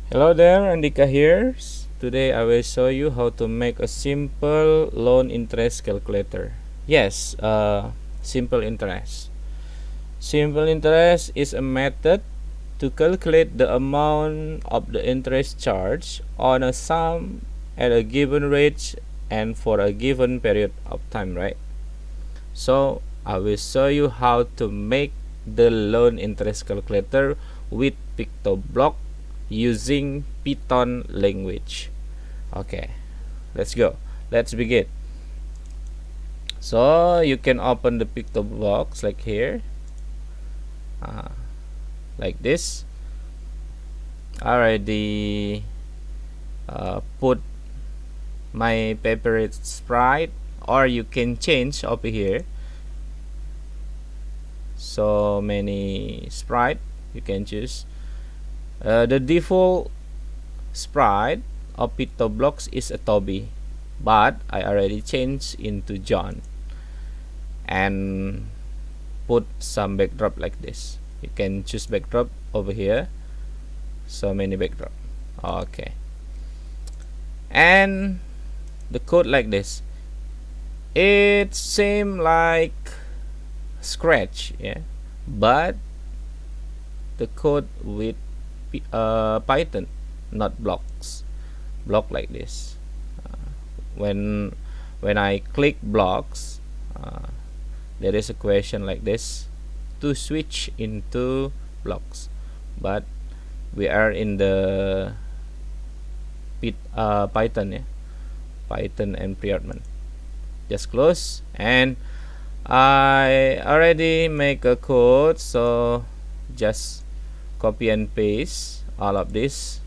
Hello there, Andika here. Today I will show you how to make a simple loan interest calculator. Yes, simple interest. Simple interest is a method to calculate the amount of the interest charged on a sum at a given rate and for a given period of time, right? So I will show you how to make the loan interest calculator with Pictoblox using Python language. Okay, let's go. Let's begin. So you can open the Pictoblox like here, like this. I already put my favorite sprite, or you can change over here. So many sprite you can choose. The default sprite of Pictoblox is a Toby, but I already changed into John and put some backdrop like this. You can choose backdrop over here. So many backdrop. Okay, and the code like this. It seems like Scratch, yeah, but the code with Python, not blocks. Block like this. When I click blocks, there is a question like this to switch into blocks, but we are in the Python, yeah, Python environment. Just close, and I already make a code, so just copy and paste all of this.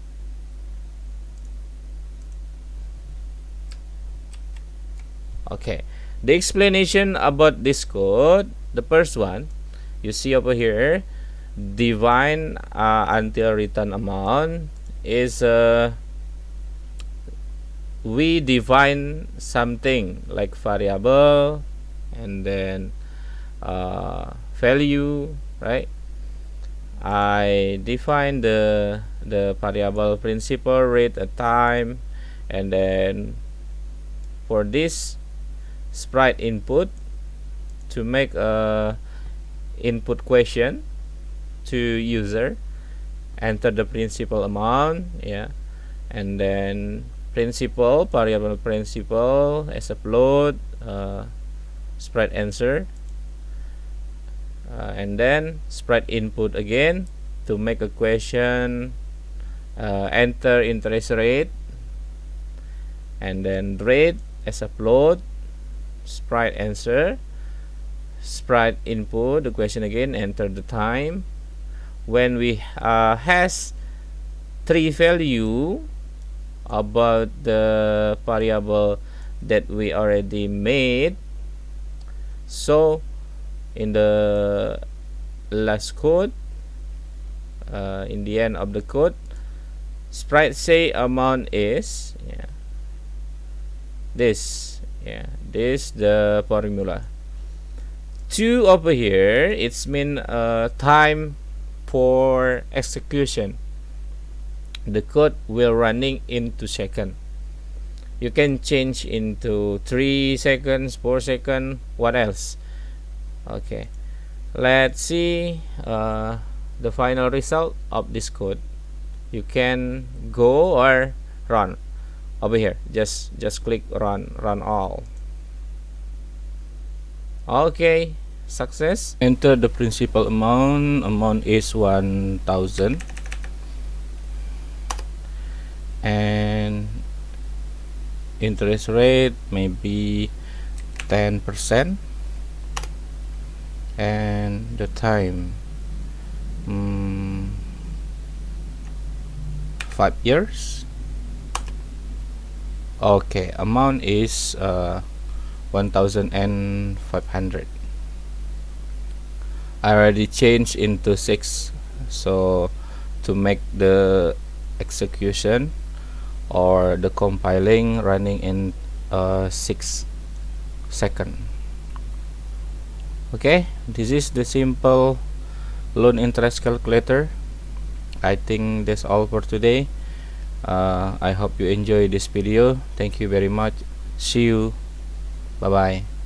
Okay, the explanation about this code, the first one you see over here, divine until return amount is we define something like variable and then value, right? I define the variable principal rate at time, and then for this sprite input to make a input question to user, enter the principal amount, yeah, and then principal variable principal as a float, sprite answer, and then sprite input again to make a question, enter interest rate, and then rate as a float, sprite answer, sprite input the question again, enter the time. When we has three value about the variable that we already made, so in the last code, in the end of the code, sprite say amount is, yeah, this, yeah, this the formula. 2 over here, it's mean time for execution. The code will running into second. You can change into 3 seconds, 4 seconds, what else? Okay, let's see the final result of this code. You can go or run over here. Just click run all. Okay, success. Enter the principal amount is 1000, and interest rate maybe 10%, and the time 5 years. Okay, amount is 1500. I already changed into 6, so to make the execution or the compiling running in 6 seconds. Okay, this is the simple loan interest calculator. I think that's all for today. I hope you enjoy this video. Thank you very much. See you. Bye bye.